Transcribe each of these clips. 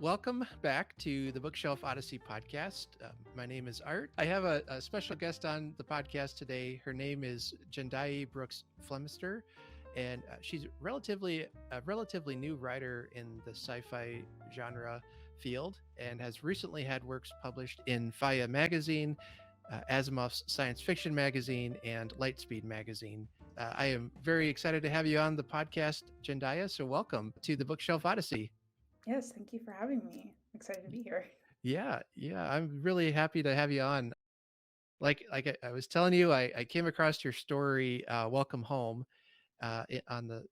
welcome back to the Bookshelf Odyssey podcast. My name is Art. I have a special guest on the podcast today. Her name is Jendayi Brooks-Flemister, and she's relatively new writer in the sci-fi genre field, and has recently had works published in Faya magazine, Asimov's science fiction magazine, and Lightspeed magazine. I am very excited to have you on the podcast, Jendaya. So welcome to the Bookshelf Odyssey. Yes, thank you for having me. Excited to be here. Yeah, I'm really happy to have you on. Like I was telling you, I came across your story, "Welcome Home," on the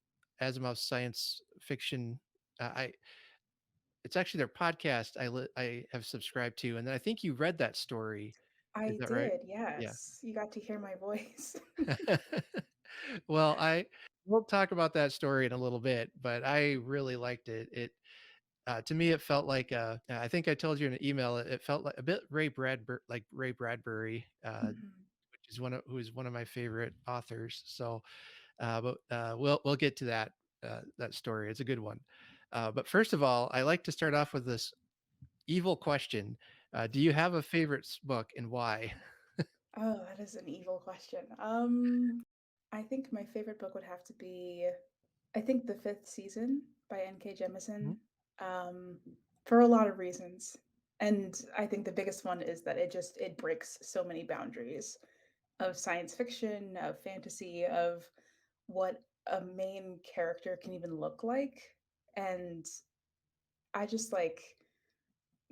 Asimov science fiction. I It's actually their podcast. I have subscribed to, and then I think you read that story. Is I that right? did, Yeah. yes. You got to hear my voice. Well, we'll talk about that story in a little bit, but I really liked it. To me, it felt like I think I told you in an email. It felt like a bit Ray Bradbury, Mhm. which is who is one of my favorite authors. So, but we'll get to that story. It's a good one. But first of all, I like to start off with this evil question: do you have a favorite book and why? Oh, that is an evil question. I think my favorite book would have to be, I think, The Fifth Season by N.K. Jemisin, Mhm. um, for a lot of reasons. And I think the biggest one is that it breaks so many boundaries of science fiction, of fantasy, of what a main character can even look like. And I just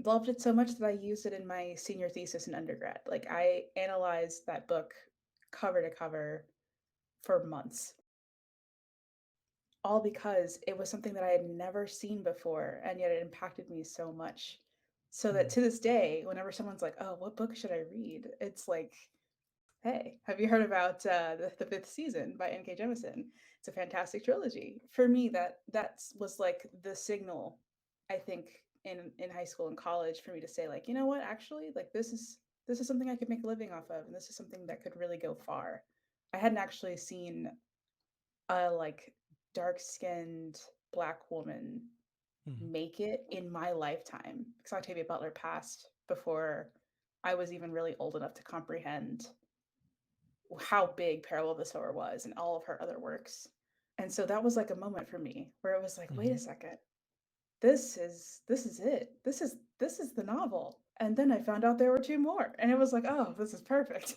loved it so much that I used it in my senior thesis in undergrad. Like I analyzed that book cover to cover for months, all because it was something that I had never seen before, and yet it impacted me so much. So that Mm. to this day, whenever someone's like, "Oh, what book should I read?" It's like, "Hey, have you heard about the Fifth Season by N.K. Jemisin? It's a fantastic trilogy." For me, that was like the signal, I think, in high school and college for me to say like, you know what, actually, like this is something I could make a living off of, and this is something that could really go far. I hadn't actually seen a dark skinned black woman Mhm. make it in my lifetime because Octavia Butler passed before I was even really old enough to comprehend how big Parallel of the Sower was and all of her other works. And so that was like a moment for me where it was like, wait a Mhm. second, this is it. This is the novel. And then I found out there were two more. And it was like, oh, this is perfect.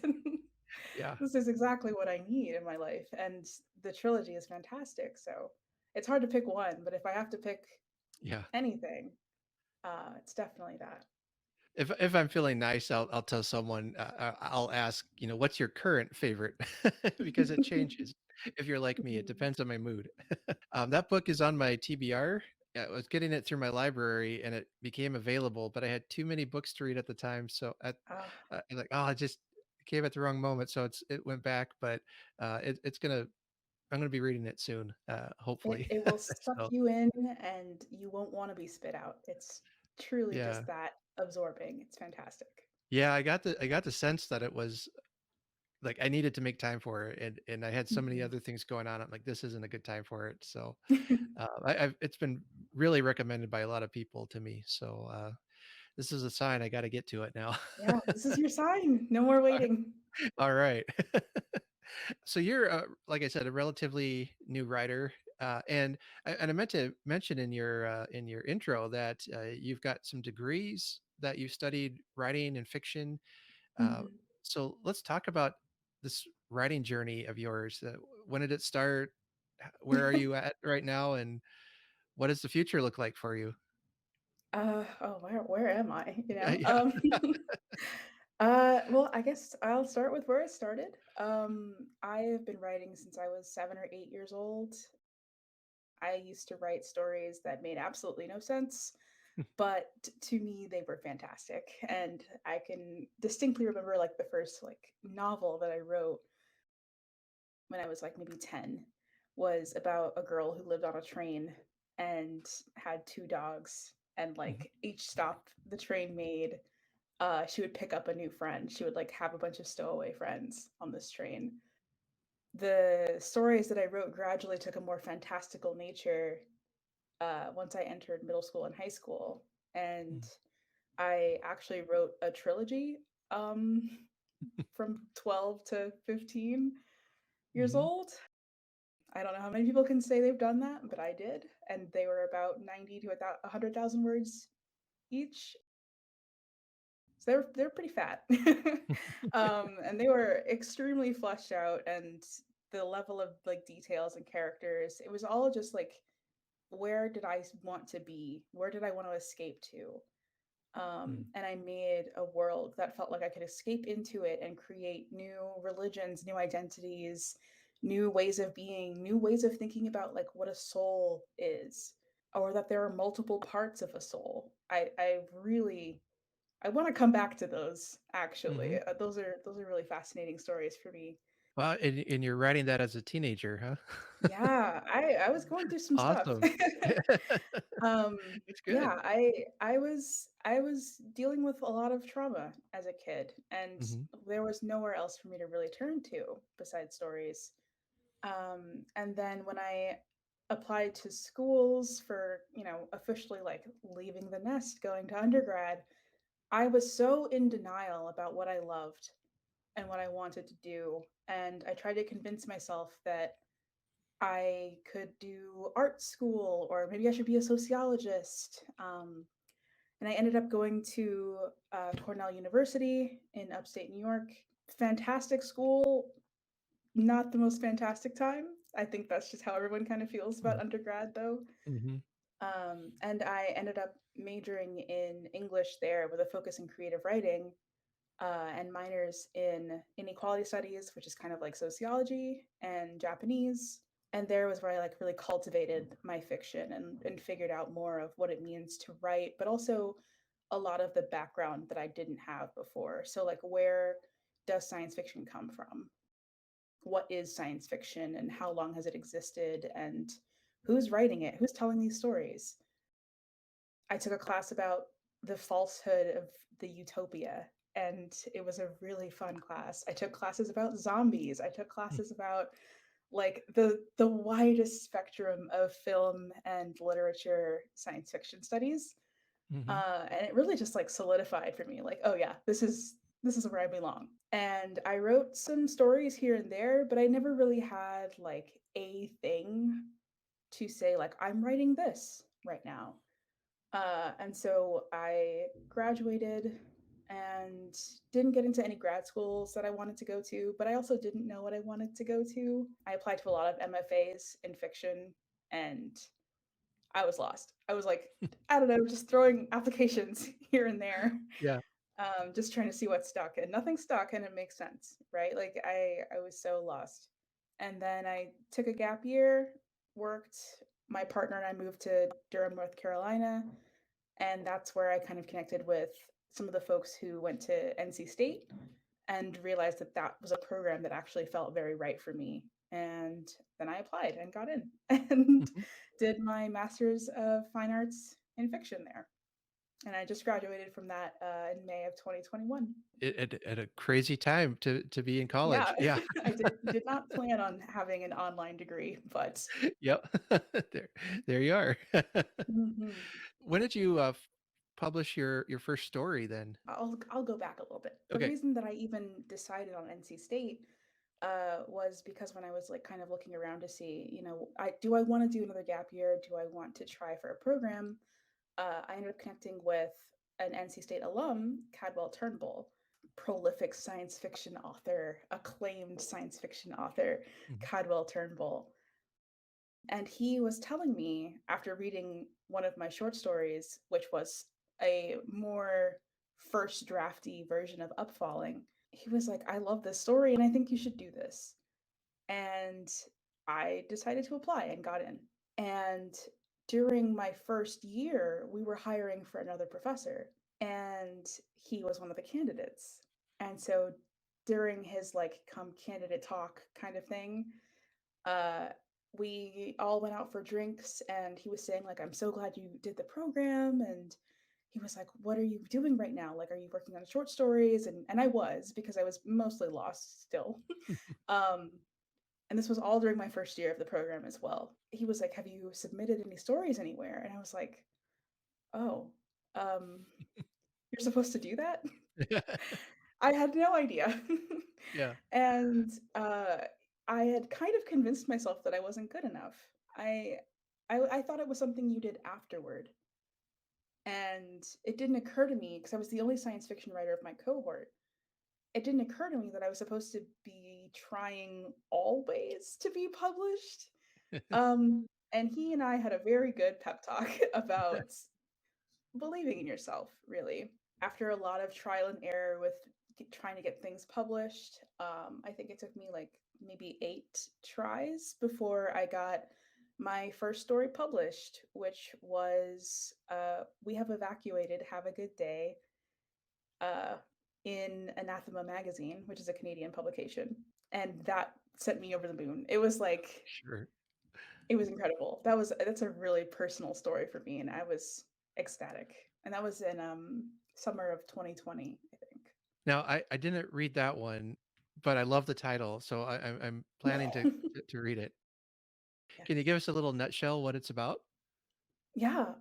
Yeah, This is exactly what I need in my life. And the trilogy is fantastic. So it's hard to pick one, but if I have to pick yeah. anything, it's definitely that. If I'm feeling nice, I'll tell someone. I'll ask, what's your current favorite, because it changes. If you're like me, it Mhm. depends on my mood. That book is on my TBR. I was getting it through my library, and it became available, but I had too many books to read at the time. So Ah, like, oh, I just came at the wrong moment, so it went back. But it's gonna I'm gonna be reading it soon, it hopefully. it will suck So you in and you won't want to be spit out. It's truly yeah, just that absorbing. It's fantastic. yeah. I got the sense that it was like I needed to make time for it, and I had so many Mhm. other things going on. I'm like, this isn't a good time for it. So it's been really recommended by a lot of people to me. So this is a sign I got to get to it now. Yeah, this is your sign. No more All waiting. all right. So you're, like I said, a relatively new writer, and I meant to mention in your intro that you've got some degrees that you studied writing and fiction. Uh, Mhm. so let's talk about this writing journey of yours. When did it start? Where are you at right now? And what does the future look like for you? Oh, where am I? You Yeah, know? yeah. Well, I guess I'll start with where I started. I have been writing since I was 7 or 8 years old. I used to write stories that made absolutely no sense, but to me they were fantastic. And I can distinctly remember like the first like novel that I wrote when I was like maybe 10 was about a girl who lived on a train and had two dogs, and Mhm. like each stop the train made, she would pick up a new friend. She would like have a bunch of stowaway friends on this train. The stories that I wrote gradually took a more fantastical nature once I entered middle school and high school. and I actually wrote a trilogy um, from 12 to 15 years Mm-hmm. old. I don't know how many people can say they've done that, but I did, and they were about 90 to 100,000 words each. So they're pretty fat, and they were extremely fleshed out, and the level of like details and characters, it was all just like, where did I want to be? Where did I want to escape to? And I made a world that felt like I could escape into it and create new religions, new identities, new ways of being, new ways of thinking about like what a soul is, or that there are multiple parts of a soul. I really I want to come back to those Mm-hmm. actually. Those are really fascinating stories for me. Wow, and you're writing that as a teenager, huh? Yeah, I was going through some stuff. Awesome. That's good. Yeah, I was dealing with a lot of trauma as a kid, and Mm-hmm. there was nowhere else for me to really turn to besides stories. And then when I applied to schools for, officially like leaving the nest, going to undergrad, I was so in denial about what I loved and what I wanted to do. And I tried to convince myself that I could do art school or maybe I should be a sociologist. And I ended up going to Cornell University in upstate New York. Fantastic school, not the most fantastic time. I think that's just how everyone kind of feels about undergrad, though. Mm-hmm. And I ended up majoring in English there with a focus in creative writing, and minors in inequality studies, which is kind of like sociology, and Japanese. And there was where I like really cultivated my fiction and figured out more of what it means to write, but also a lot of the background that I didn't have before. So like, where does science fiction come from? What is science fiction and how long has it existed, and who's writing it? Who's telling these stories? I took a class about the falsehood of the utopia, and it was a really fun class. I took classes about zombies. I took classes about like the widest spectrum of film and literature science fiction studies. Mm-hmm. And it really just like solidified for me like, oh yeah, this is where I belong. And I wrote some stories here and there, but I never really had like a thing to say like I'm writing this right now. And so I graduated and didn't get into any grad schools that I wanted to go to, but I also didn't know what I wanted to go to. I applied to a lot of MFAs in fiction, and I was lost. I was like, I don't know, just throwing applications here and there, Yeah. just trying to see what stuck, and nothing stuck, and it makes sense, right? Like I was so lost. And then I took a gap year, worked. My partner and I moved to Durham, North Carolina, and that's where I kind of connected with some of the folks who went to NC State and realized that that was a program that actually felt very right for me. And then I applied and got in and Mhm. did my master's of fine arts in fiction there. And I just graduated from that in May of 2021. At a crazy time to be in Yeah, college. Yeah. I did not plan on having an online degree, but Yep. There there you are. mhm. When did you, publish your first story then? I'll go back a little bit. The Okay. reason that I even decided on NC State was because when I was like kind of looking around to see, I want to do another gap year? Do I want to try for a program? I ended up connecting with an NC State alum, Cadwell Turnbull, prolific science fiction author, acclaimed science fiction author, Mhm. Cadwell Turnbull. And he was telling me after reading one of my short stories, which was a more first drafty version of Upfalling, he was like, I love this story and I think you should do this. And I decided to apply and got in. And during my first year, we were hiring for another professor, and he was one of the candidates. And so during his like come candidate talk kind of thing, uh, we all went out for drinks, and he was saying like, I'm so glad you did the program. And he was like, what are you doing right now? Like, are you working on short stories? And I was, because I was mostly lost still. um, and this was all during my first year of the program as well. He was like, have you submitted any stories anywhere? And I was like, oh. Um, you're supposed to do that? Yeah. I had no idea. Yeah. And I had kind of convinced myself that I wasn't good enough. I I thought it was something you did afterward. And it didn't occur to me because I was the only science fiction writer of my cohort. It didn't occur to me that I was supposed to be trying always to be published. And he and I had a very good pep talk about believing in yourself, really. After a lot of trial and error with trying to get things published, I think it took me like maybe 8 tries before I got my first story published, which was We Have Evacuated, Have a Good Day, uh, in Anathema magazine, which is a Canadian publication. And that sent me over the moon. It was like, Sure. it was incredible. That's a really personal story for me, and I was ecstatic. And that was in summer of 2020, I think. Now, I didn't read that one, but I love the title, so I'm planning to read it. Can you Yes. give us a little nutshell what it's about? Yeah.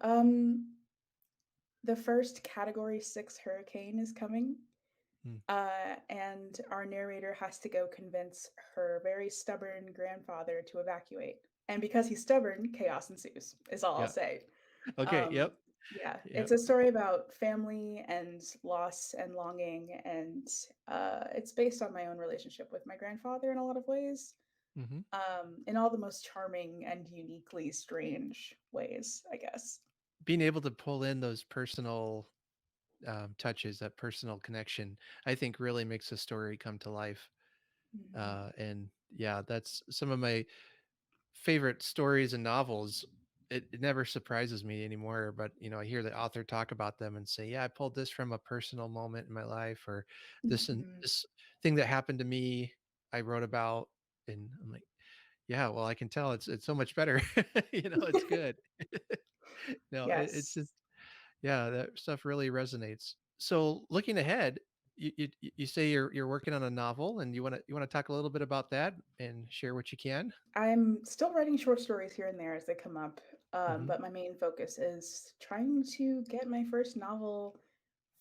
The first Category 6 hurricane is coming, Mm, and our narrator has to go convince her very stubborn grandfather to evacuate. And because he's stubborn, chaos ensues, is all I'll yeah. say. Okay. Um, Yep. yeah, Yep. it's a story about family and loss and longing, and it's based on my own relationship with my grandfather in a lot of ways, Hmm. in all the most charming and uniquely strange ways, I guess. Being able to pull in those personal touches, that personal connection, I think really makes a story come to life. Mhm. And yeah, that's some of my favorite stories and novels. It never surprises me anymore, but I hear the author talk about them and say, "Yeah, I pulled this from a personal moment in my life, or this and Mhm. this thing that happened to me, I wrote about." And I'm like, "Yeah, well, I can tell it's so much better. It's good." No, it's Yes, just yeah, that stuff really resonates. So, looking ahead, you say you're working on a novel, and you want to talk a little bit about that and share what you can. I'm still writing short stories here and there as they come up, Hmm. but my main focus is trying to get my first novel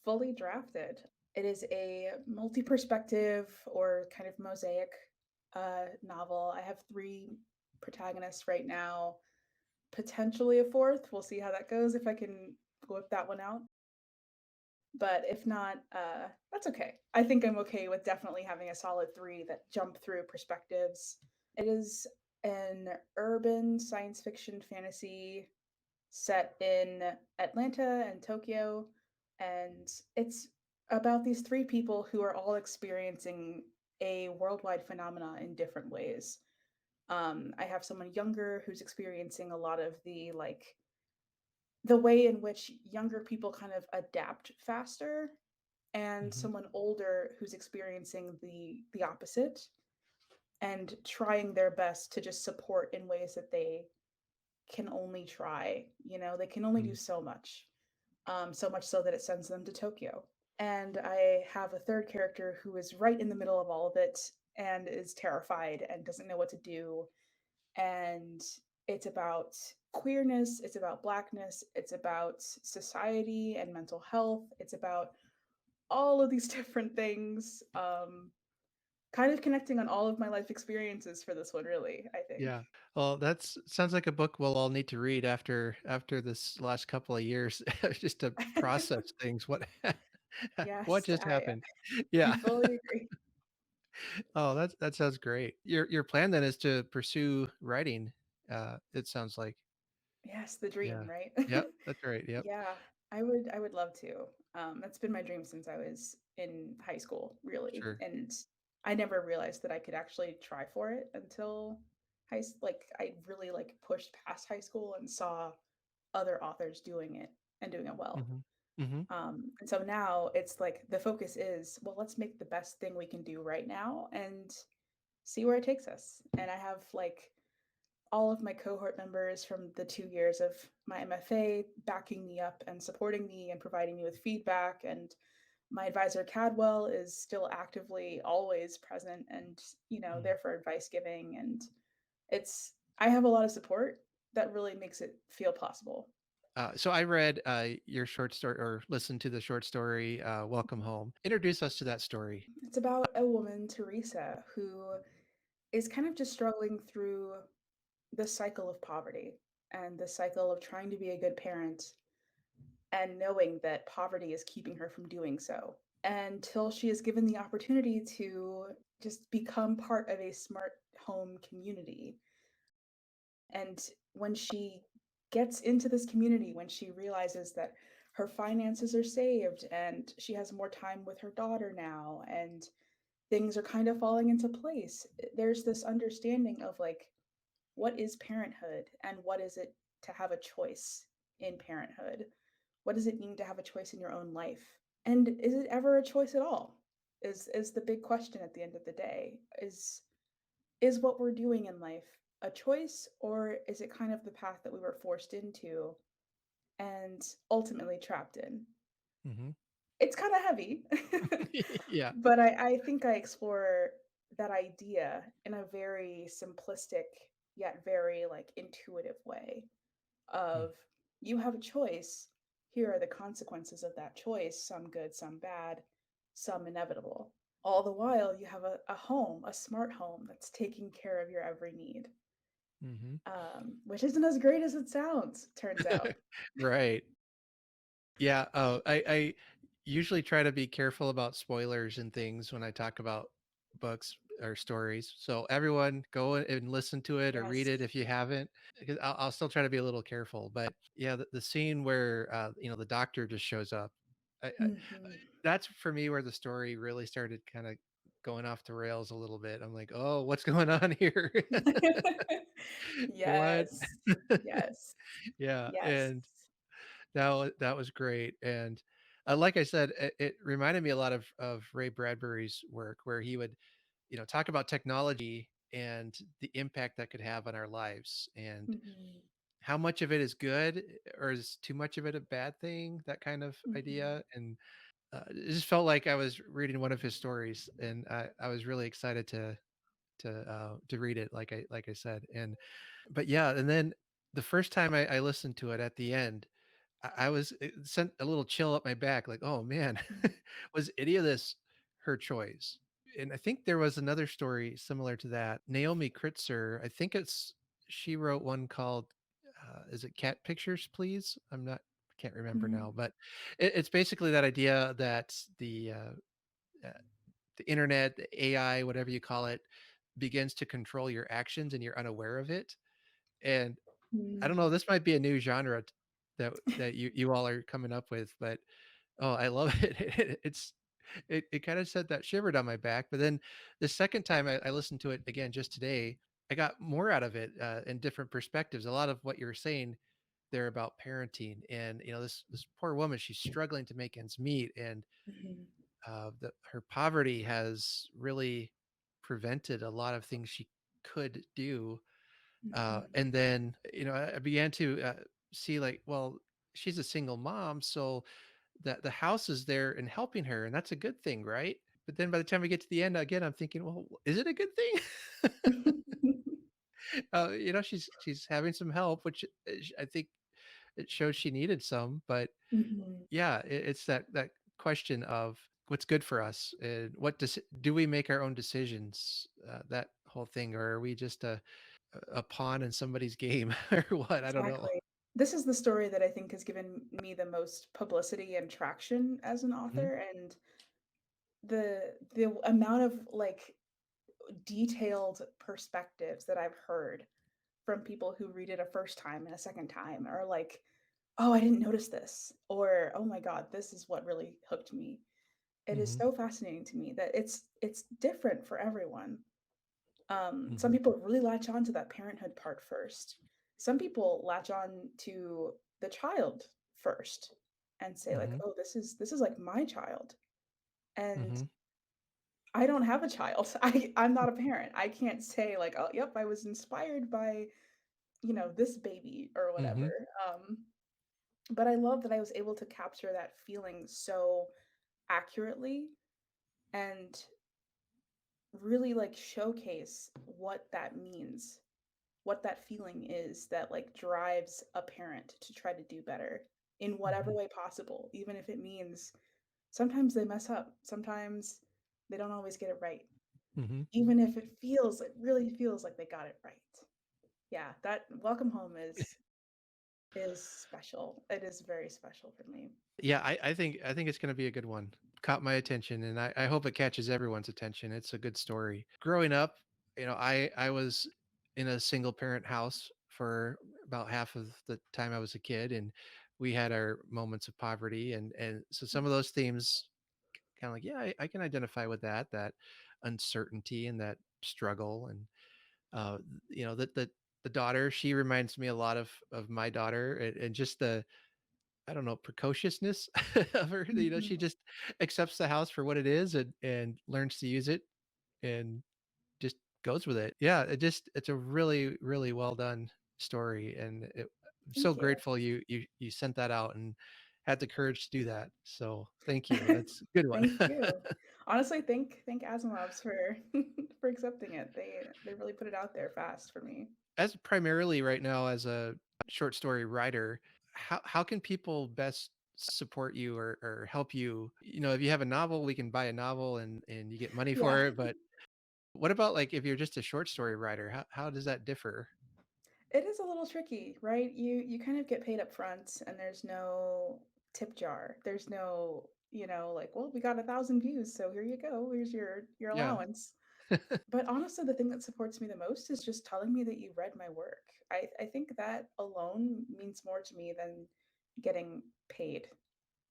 fully drafted. It is a multi perspective or kind of mosaic novel. I have 3 protagonists right now, potentially a fourth. We'll see how that goes if I can whip that one out. But if not, that's okay. I think I'm okay with definitely having a solid 3 that jump through perspectives. It is an urban science fiction fantasy set in Atlanta and Tokyo, and it's about these 3 people who are all experiencing a worldwide phenomena in different ways. I have someone younger who's experiencing a lot of the way in which younger people kind of adapt faster, and Hmm. someone older who's experiencing the opposite and trying their best to just support in ways that they can only try. They can only do so much, so much so that it sends them to Tokyo. And I have a third character who is right in the middle of all of it and is terrified and doesn't know what to do. And it's about queerness, it's about blackness, it's about society and mental health, it's about all of these different things. Kind of connecting on all of my life experiences for this one, really, I think. Yeah. Well, that's sounds like a book we'll all need to read after this last couple of years, just to process things. What what Yes, just I happened? Yeah. fully agree. Oh, that sounds great. Your plan then is to pursue writing. It sounds like. Yes, the Yeah. dream, right? Yep. That's right. Yep. Yeah, I would love to. That's been my dream since I was in high school, really. Sure. And I never realized that I could actually try for it until I really pushed past high school and saw other authors doing it and doing it well. Hmm. Hmm. And so now it's like the focus is, well, let's make the best thing we can do right now and see where it takes us. And I have all of my cohort members from the 2 years of my MFA backing me up and supporting me and providing me with feedback. And my advisor, Cadwell, is still actively always present and, there for advice giving. And I have a lot of support that really makes it feel possible. So I read your short story or listened to the short story, Welcome Home. Introduce us to that story. It's about a woman, Teresa, who is kind of just struggling through the cycle of poverty and the cycle of trying to be a good parent and knowing that poverty is keeping her from doing so until she is given the opportunity to just become part of a smart home community. And when she gets into this community, when she realizes that her finances are saved and she has more time with her daughter now and things are kind of falling into place, there's this understanding of like, what is parenthood and what is it to have a choice in parenthood? What does it mean to have a choice in your own life? And is it ever a choice at all? Is the big question at the end of the day. Is what we're doing in life a choice, or is it kind of the path that we were forced into and ultimately trapped in? Hmm. It's kind of heavy, Yeah. but I think I explore that idea in a very simplistic yet very like intuitive way of you have a choice. Here are the consequences of that choice, some good, some bad, some inevitable. All the while, you have a home, a smart home that's taking care of your every need, Mm-hmm. which isn't as great as it sounds, turns out. Right. Yeah. Oh, I usually try to be careful about spoilers and things when I talk about books or stories. So everyone go and listen to it or read Yes. it if you haven't. Because I'll still try to be a little careful. But yeah, the scene where the doctor just shows up, Hmm. that's for me where the story really started kind of going off the rails a little bit. I'm like, oh, what's going on here? What? Yes. Yes. Yeah, Yes. and that was great. And like I said, it reminded me a lot of Ray Bradbury's work, where he would talk about technology and the impact that could have on our lives, and Hmm. how much of it is good or is too much of it a bad thing, that kind of Hmm. idea. And it just felt like I was reading one of his stories, and I was really excited to read it, like I said. And but yeah, and then the first time I listened to it at the end, I was it sent a little chill up my back, like, oh man, was any of this her choice? And I think there was another story similar to that. Naomi Kritzer, I think she wrote one called is it Cat Pictures, Please? Can't remember now, Hmm. but it's basically that idea that uh, the internet, the AI, whatever you call it, begins to control your actions and you're unaware of it. And I don't know, Hmm. this might be a new genre that you all are coming up with, but oh, I love it. It kind of sent that shiver down my back. But then the second time I listened to it again just today, I got more out of it in different perspectives. A lot of what you're saying there about parenting, and this poor woman, she's struggling to make ends meet, and Hmm. her poverty has really prevented a lot of things she could do. Hmm. And then I began to see, like, well, she's a single mom, so that the house is there and helping her, and that's a good thing, right? But then by the time we get to the end again, I'm thinking, well, is it a good thing? She's having some help, which I think it shows she needed some. But Hmm. yeah, it's that question of what's good for us, and do we make our own decisions, that whole thing, or are we just a pawn in somebody's game or what? I don't know. Exactly. This is the story that I think has given me the most publicity and traction as an Mhm, author, and the amount of like detailed perspectives that I've heard from people who read it a first time and a second time are like, "Oh, I didn't notice this," or "Oh my god, this is what really hooked me." It is mhm, so fascinating to me that it's different for everyone. Some mhm, people really latch on to that parenthood part first. Some people latch on to the child first and say like, mhm, "Oh, this is like my child." And mhm, I don't have a child. I'm not a parent. I can't say like, "Oh, yep, I was inspired by, this baby or mhm, whatever." But I love that I was able to capture that feeling so accurately and really like showcase what that means, what that feeling is that like drives a parent to try to do better in whatever Hmm. way possible, even if it means sometimes they mess up, sometimes they don't always get it right, Hmm. even if it really feels like they got it right. Yeah, that Welcome Home is special. It is very special for me. Yeah, I think it's going to be a good one. Caught my attention, and I hope it catches everyone's attention. It's a good story. Growing up, I was in a single parent house for about half of the time I was a kid, and we had our moments of poverty, and so some of those themes, kind of like, yeah, I can identify with that uncertainty and that struggle, and uh, that the daughter, she reminds me a lot of my daughter, and just the, I don't know, precociousness of her. Mhm. She just accepts the house for what it is, and learns to use it, and just goes with it. Yeah, it's a really, really well done story, and I'm so Thank you. grateful you sent that out and had the courage to do that. So thank you. That's a good one. Thank you. Honestly, thank Asimovs for for accepting it. They really put it out there fast for me. As primarily right now as a short story writer, how can people best support you, or help you? If you have a novel, we can buy a novel, and you get money Yeah. for it. But what about, like, if you're just a short story writer? How does that differ? It is a little tricky, right? You kind of get paid up front and there's no tip jar. There's no, like, well, we got 1,000 views, so here you go. Here's your Yeah. allowance. But honestly, the thing that supports me the most is just telling me that you read my work. I think that alone means more to me than getting paid.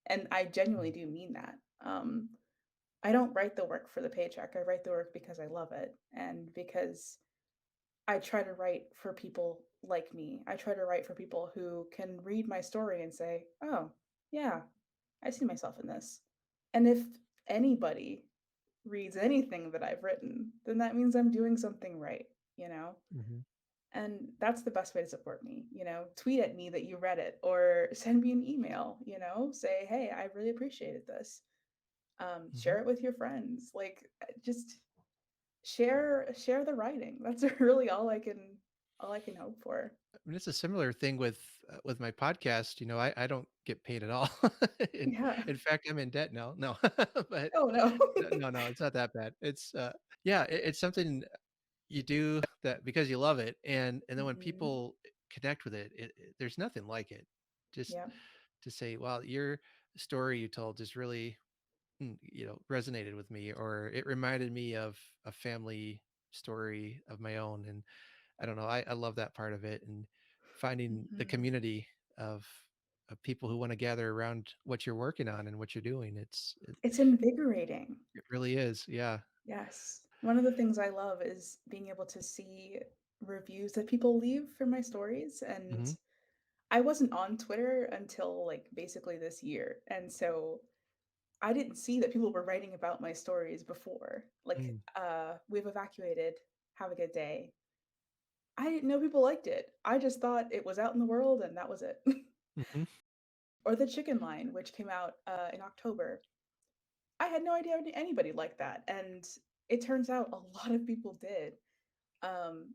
And I genuinely do mean that. I don't write the work for the paycheck. I write the work because I love it and because I try to write for people like me. I try to write for people who can read my story and say, "Oh, yeah, I see myself in this." And if anybody reads anything that I've written, then that means I'm doing something right, you know? Hmm. And that's the best way to support me, Tweet at me that you read it or send me an email, say, "Hey, I really appreciated this." Hmm. Share it with your friends. Like just share the writing. That's really all I can hope for. I mean, it's a similar thing with my podcast. I don't get paid at all. in, Yeah. in fact, I'm in debt now. No, but Oh no. no, it's not that bad. It's yeah, it's something you do that because you love it, and then when Mhm. people connect with it, there's nothing like it. Just Yeah. to say, "Wow, your story you told just really, resonated with me," or it reminded me of a family story of my own, and I don't know, I love that part of it, and finding the Mhm. community of of people who want to gather around what you're working on and what you're doing. It's invigorating. It really is. Yeah. Yes. One of the things I love is being able to see reviews that people leave for my stories, and Hmm. I wasn't on Twitter until like basically this year. And so I didn't see that people were writing about my stories before. Like we've evacuated, have a good day. I didn't know people liked it. I just thought it was out in the world and that was it. Hmm. Or the chicken line, which came out in October. I had no idea anybody liked that, and it turns out a lot of people did. Um,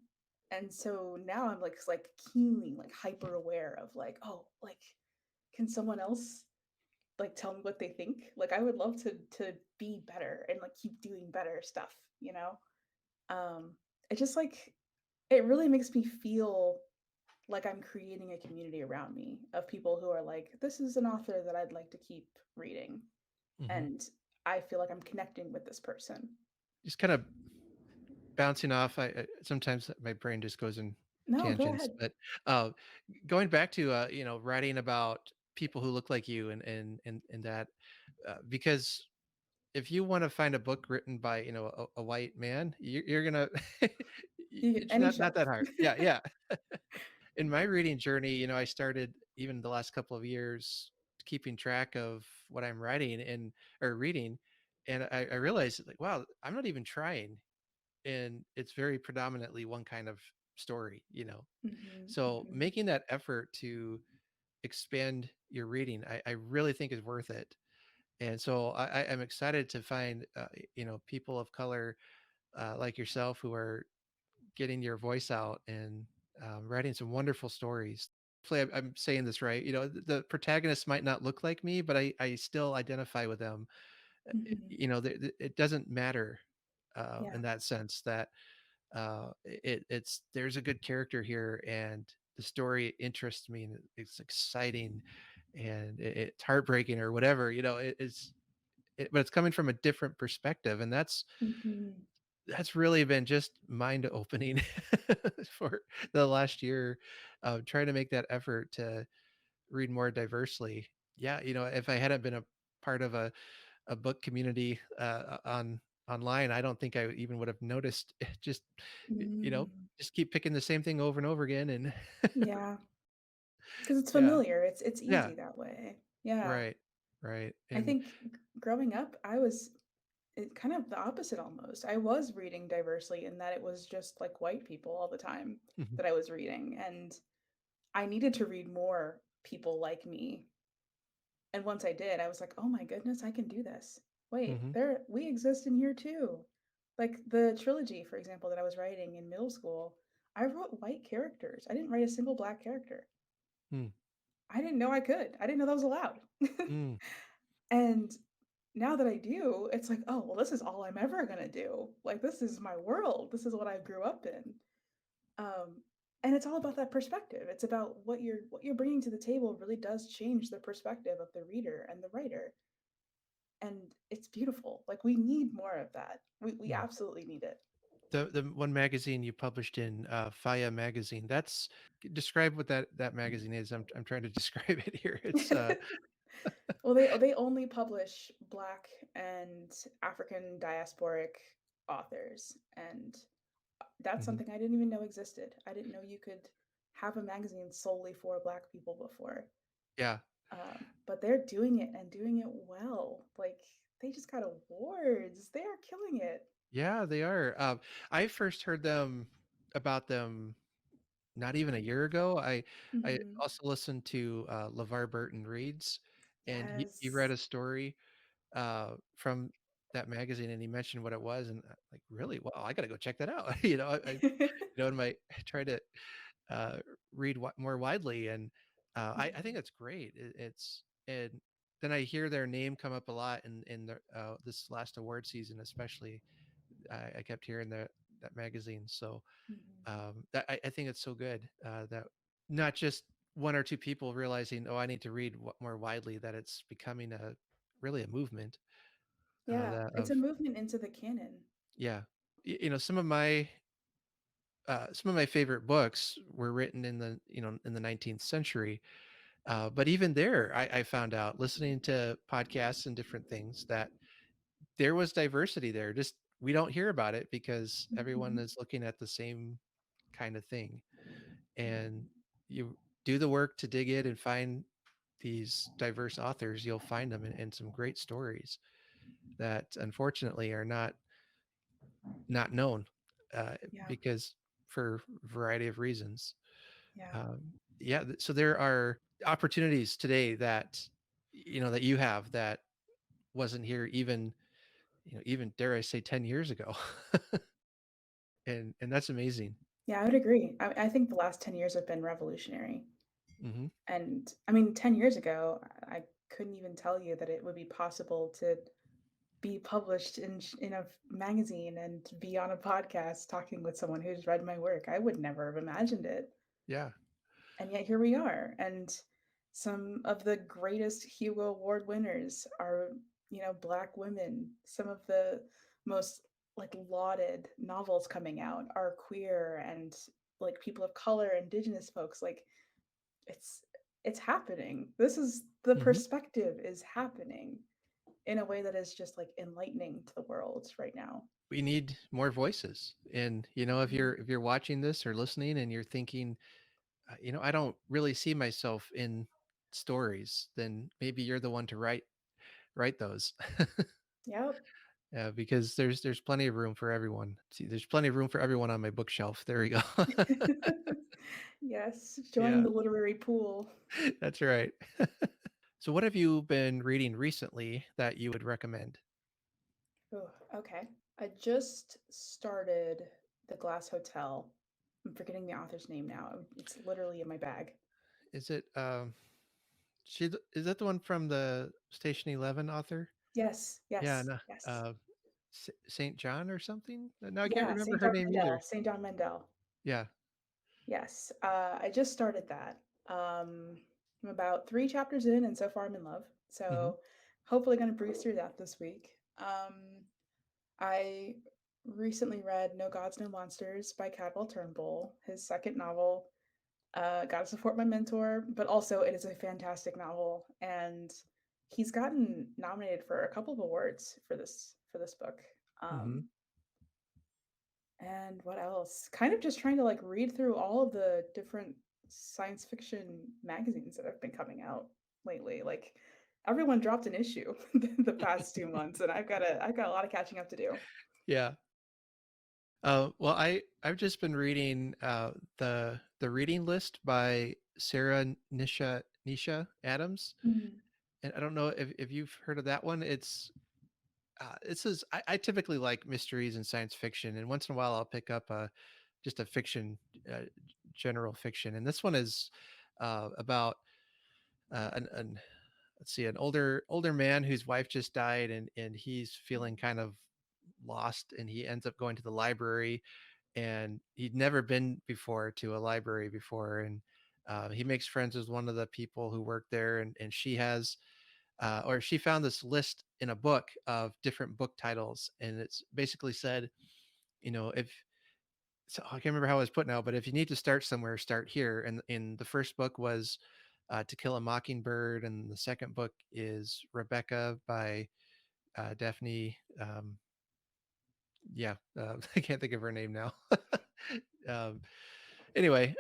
and so now I'm like keenly like hyper aware of like, oh, like can someone else like tell me what they think? Like I would love to be better and like keep doing better stuff, you know? Um, it just like it really makes me feel like I'm creating a community around me of people who are like, this is an author that I'd like to keep reading. Hmm. And I feel like I'm connecting with this person. Just kind of bouncing off. Sometimes my brain just goes in No, go tangents, ahead. but uh, going back to writing about people who look like you, and that, because if you want to find a book written by a white man, you're gonna it's Any not shelf. that hard. Yeah, yeah. In my reading journey, I started even the last couple of years keeping track of what I'm writing and or reading, and I realized, like, wow, I'm not even trying, and it's very predominantly one kind of story. Mhm, So mhm. making that effort to expand your reading, I really think is worth it. And so I'm excited to find people of color, like yourself, who are getting your voice out, and writing some wonderful stories. Hopefully, I'm saying this right. The protagonists might not look like me, but I still identify with them. Hmm. It doesn't matter Yeah. in that sense that it's there's a good character here, and the story interests me, and it's exciting, and it's heartbreaking or whatever. But it's coming from a different perspective, and Hmm. that's really been just mind opening for the last year, trying to make that effort to read more diversely. Yeah, if I hadn't been a part of a book community online, I don't think I even would have noticed. Just you know, Mm. just keep picking the same thing over and over again, and Yeah, because it's yeah, familiar. It's yeah, easy that way. Yeah. right, right, I and think growing up, I was kind of the opposite almost. I was reading diversely in that it was just like white people all the time mhm, that I was reading. And I needed to read more people like me. And once I did, I was like, oh my goodness, I can do this. Wait, mhm, we exist in here too. Like the trilogy, for example, that I was writing in middle school, I wrote white characters. I didn't write a single black character. mm, I didn't know I could. I didn't know that was allowed. mm, And now that I do, it's like, oh, well, this is all I'm ever gonna do. Like, this is my world. This is what I grew up in. Um, and it's all about that perspective. It's about what you're bringing to the table really does change the perspective of the reader and the writer, and it's beautiful. Like we need more of that. We mm. absolutely need it. The one magazine you published in Faya magazine. That's describe what that magazine is. I'm trying to describe it here. It's Well, they only publish Black and African diasporic authors, and that's mhm, something I didn't even know existed. I didn't know you could have a magazine solely for Black people before. yeah. But they're doing it and doing it well. Like they just got awards. They are killing it. Yeah, they are. I first heard about them not even a year ago. I Hmm. also listened to LeVar Burton Reads, and he read Yes. a story from that magazine, and he mentioned what it was, and like, really, wow, I got to go check that out. In my try to uh, read more widely, and I think Mhm. it's great. It's and then I hear their name come up a lot in this last award season, especially. I kept hearing that magazine. So Mhm. I think it's so good that not just one or two people realizing, oh, I need to read more widely, that it's becoming a really a movement. Yeah, That it's of a movement into the canon. Yeah, some of my favorite books were written in the 19th century. But even there, I found out listening to podcasts and different things that there was diversity there. Just we don't hear about it because everyone Mhm. is looking at the same kind of thing. And you do the work to dig in and find these diverse authors, you'll find them in some great stories that unfortunately are not known Yeah, because for a variety of reasons. yeah, Yeah, so there are opportunities today that that you have that wasn't here even dare I say 10 years ago. And that's amazing. yeah. I would agree. I think the last 10 years have been revolutionary. Hmm. And I mean, 10 years ago, I couldn't even tell you that it would be possible to be published in a magazine and be on a podcast talking with someone who's read my work. I would never have imagined it. Yeah. And yet here we are. And some of the greatest Hugo Award winners are, Black women. Some of the most like lauded novels coming out are queer and like people of color, indigenous folks. Like it's it's happening. This is the Hmm. perspective is happening in a way that is just like enlightening to the world right now. We need more voices. And Mhm. if you're watching this or listening and you're thinking, I don't really see myself in stories, then maybe you're the one to write those. Yep. Because there's plenty of room for everyone. See, there's plenty of room for everyone on my bookshelf. There we go. Yes, join Yeah, the literary pool. that's right. So what have you been reading recently that you would recommend? Oh, okay. I just started The Glass Hotel. I'm forgetting the author's name now. It's literally in my bag. Is it is that the one from the Station 11 author? Yes, Yeah, yes, no, yes. uh St. John or something? No, I can't Yeah, remember St. her John name Mandel. either. St. John Mandel. Yeah. Yes. I just started that. I'm about 3 chapters in, and so far I'm in love. Hmm. So hopefully going to breeze through that this week. I recently read No Gods, No Monsters by Cadwell Turnbull, his second novel. Gotta support my mentor, but also it is a fantastic novel, and he's gotten nominated for a couple of awards for this book. Hmm. Um, and what else? Kind of just trying to like read through all of the different science fiction magazines that have been coming out lately. Like everyone dropped an issue the past 2 months, and I've got a lot of catching up to do. Yeah. Well, I've just been reading the reading list by Sarah Nisha Adams, Mhm. and I don't know if you've heard of that one. This is I typically like mysteries and science fiction, and once in a while I'll pick up just a fiction, uh, general fiction, and this one is about an let's see, an older man whose wife just died, and he's feeling kind of lost, and he ends up going to the library, and he'd never been before to a library before, and he makes friends with one of the people who work there, and she has or she found this list in a book of different book titles, and it's basically said, if so, I can't remember how it was put now, but if you need to start somewhere, start here. And in the first book was To Kill a Mockingbird, and the second book is Rebecca by Daphne. Yeah, I can't think of her name now. um, anyway,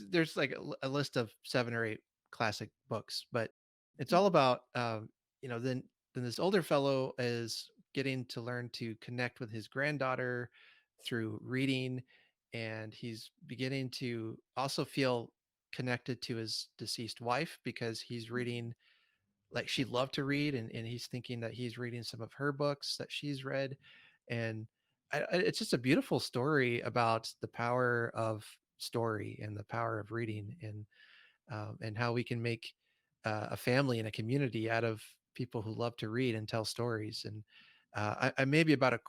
there's like a list of 7 or 8 classic books, but it's all Mhm. about then this older fellow is getting to learn to connect with his granddaughter through reading, and he's beginning to also feel connected to his deceased wife because he's Mhm. reading, like, she loved to read, and he's thinking that he's reading some of her books that she's read, and it's just a beautiful story about the power of story and the power of reading, and how we can make a family and a community out of people who love to read and tell stories. And I may be about a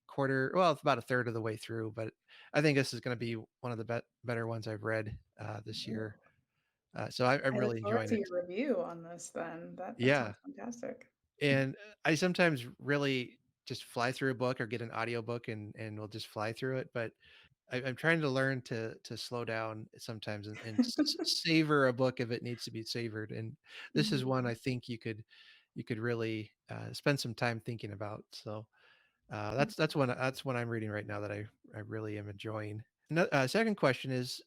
quarter, well, it's about a third of the way through, but I think this is going to be one of the better ones I've read this Ooh. year. So I'm I look really forward enjoying to it. your review on this then. That Yeah. sounds fantastic. And I sometimes really just fly through a book or get an audiobook, and we'll just fly through it. But I'm trying to learn to slow down sometimes, and savor a book if it needs to be savored. And this is one Mhm. I think you could really spend some time thinking about. So that's one I'm reading right now that I really am enjoying. Second question is,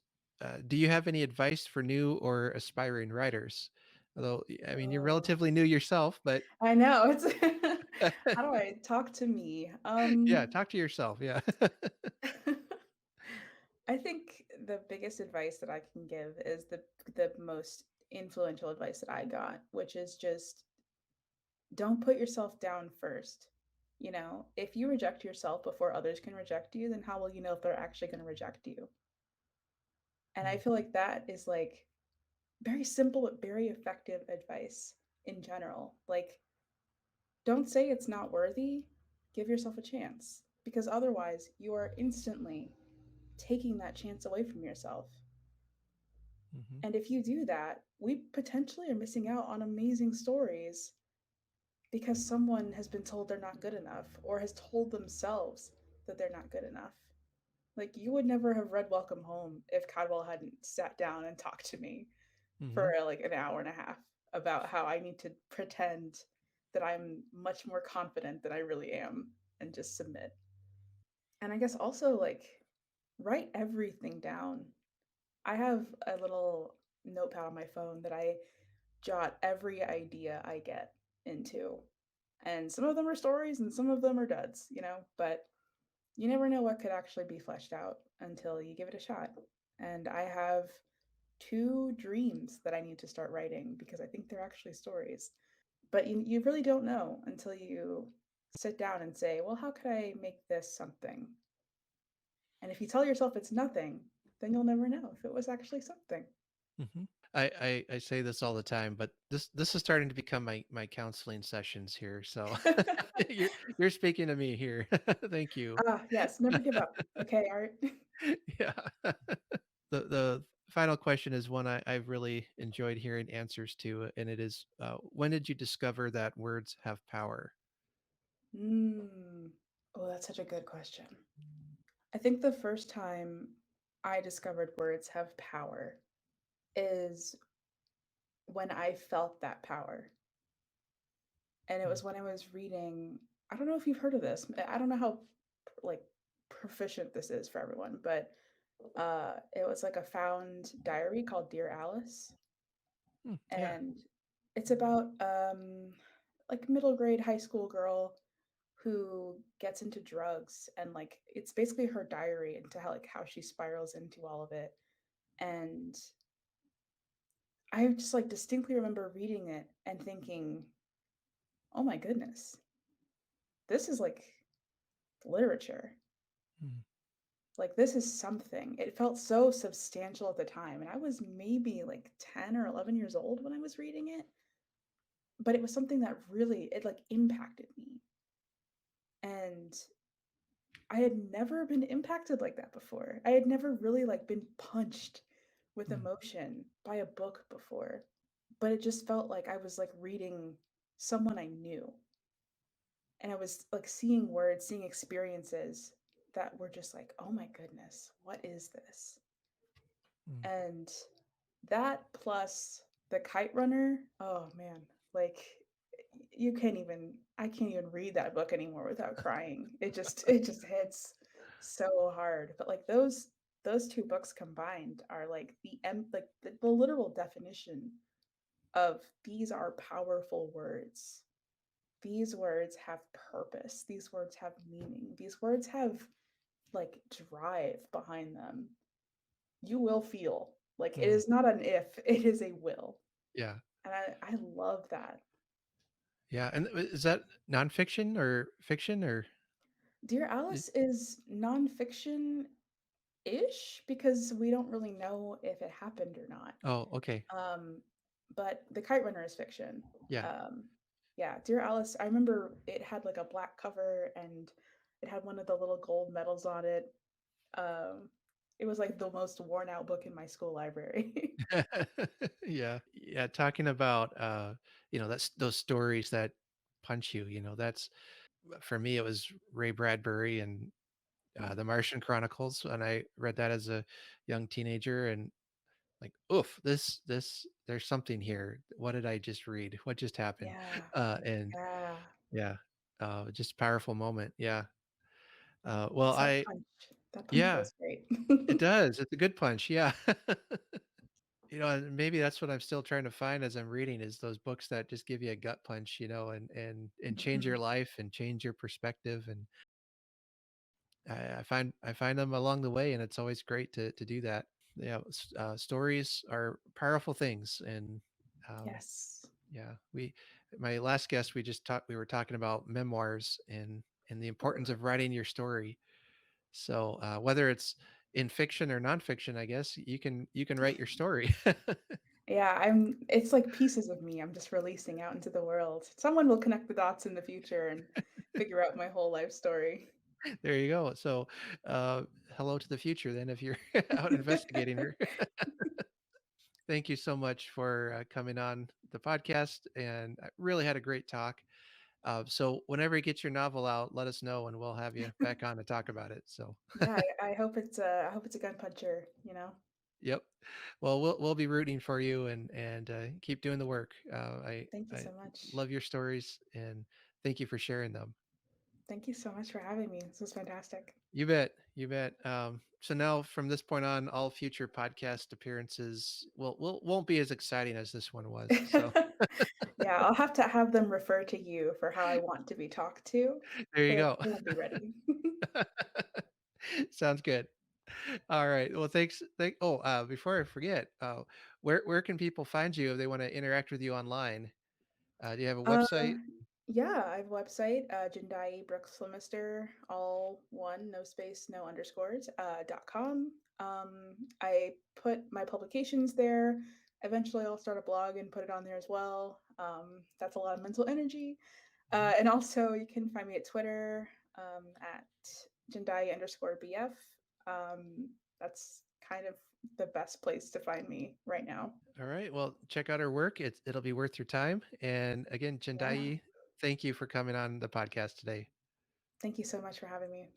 do you have any advice for new or aspiring writers? Although, I mean, you're Oh, relatively new yourself, but I know. It's how do I talk to me? yeah, talk to yourself. Yeah. I think the biggest advice that I can give is the most influential advice that I got, which is just don't put yourself down first. You know, if you reject yourself before others can reject you, then how will you know if they're actually going to reject you? And I Mm, feel like that is like very simple but very effective advice in general. Like, don't say it's not worthy, give yourself a chance, because otherwise you are instantly taking that chance away from yourself. mhm, And if you do that, we potentially are missing out on amazing stories because someone has been told they're not good enough or has told themselves that they're not good enough. Like, you would never have read Welcome Home if Cadwell hadn't sat down and talked to me for mhm, like an hour and a half about how I need to pretend that I'm much more confident than I really am and just submit. And I guess also like write everything down. I have a little notepad on my phone that I jot every idea I get into. And some of them are stories and some of them are duds, you know, but you never know what could actually be fleshed out until you give it a shot. And I have 2 dreams that I need to start writing because I think they're actually stories. But you really don't know until you sit down and say, well, how could I make this something? And if you tell yourself it's nothing, then you'll never know if it was actually something. Hmm. I say this all the time, but this is starting to become my counseling sessions here. So you're you're speaking to me here. Thank you. Ah, yes, never give up. Okay, Art. Yeah. The final question is one I've really enjoyed hearing answers to, and it is, when did you discover that words have power? Mm. Oh, that's such a good question. I think the first time I discovered words have power is when I felt that power. And it Mm, was when I was reading, I don't know if you've heard of this. I don't know how like proficient this is for everyone, but it was like a found diary called Dear Alice, yeah. and it's about like middle grade high school girl who gets into drugs, and like it's basically her diary into how she spirals into all of it. And I just like distinctly remember reading it and thinking, "Oh my goodness, this is like literature. Mm, Like this is something." It felt so substantial at the time, and I was maybe like 10 or 11 years old when I was reading it, but it was something that really it like impacted me. And I had never been impacted like that before. I had never really like been punched with mm, emotion by a book before, but it just felt like I was like reading someone I knew. And I was like seeing words, seeing experiences that were just like, "Oh my goodness, what is this?" mm, And that plus the kite runner, oh man, like you can't even I can't even read that book anymore without crying. It just hits so hard. But like those two books combined are like the literal definition of these are powerful words. These words have purpose. These words have meaning. These words have like drive behind them. You will feel. Like it mm. is not an if, it is a will. Yeah. And I love that. Yeah. And is that nonfiction or fiction or? Dear y- Alice is nonfiction ish because we don't really know if it happened or not. Oh, okay. Um, but The Kite Runner is fiction. Yeah. Um, yeah, Dear Alice, I remember it had like a black cover and it had one of the little gold medals on it. Um, it was like the most worn out book in my school library. Yeah. Yeah. Talking about, that's those stories that punch you, that's for me, it was Ray Bradbury and the Martian Chronicles. And I read that as a young teenager and like, oof, there's something here. What did I just read? What just happened? Yeah, And yeah. yeah, just powerful moment. Yeah. Well, It's that punch. That punch yeah, feels great. it does. It's a good punch. Yeah. And maybe that's what I'm still trying to find as I'm reading is those books that just give you a gut punch, and change your Mhm. life and change your perspective. And I find them along the way, and it's always great to do that. Yeah, stories are powerful things, and um, Yes. yeah, my last guest, we were talking about memoirs and the Ooh. importance of writing your story. So whether it's in fiction or nonfiction, I guess you can write your story. Yeah, it's like pieces of me I'm just releasing out into the world. Someone will connect the dots in the future and figure out my whole life story. There you go. So uh, hello to the future then if you're out investigating her. Thank you so much for coming on the podcast, and I really had a great talk. So whenever you get your novel out, let us know, and we'll have you back on to talk about it. So, Yeah, I hope it's a gun puncher, you know. yep. Well, we'll be rooting for you, and keep doing the work. Thank you I so much. love your stories, and thank you for sharing them. Thank you so much for having me. This was fantastic. You bet. You bet. So now, from this point on, all future podcast appearances won't be as exciting as this one was. So Yeah, I'll have to have them refer to you for how I want to be talked to. there you go. They won't be ready. Sounds good. All right. Well, thanks. Before I forget, where can people find you if they want to interact with you online? Do you have a Uh, website? yeah, I have a website, Jendayi Brooks-Flemister, all one, no space, no underscores, .com. I put my publications there. Eventually, I'll start a blog and put it on there as well. That's a lot of mental energy. Mhm. And also, you can find me at Twitter at Jendayi_BF. That's kind of the best place to find me right now. All right. Well, check out her work. It'll be worth your time. And again, Yeah. Jendayi, thank you for coming on the podcast today. Thank you so much for having me.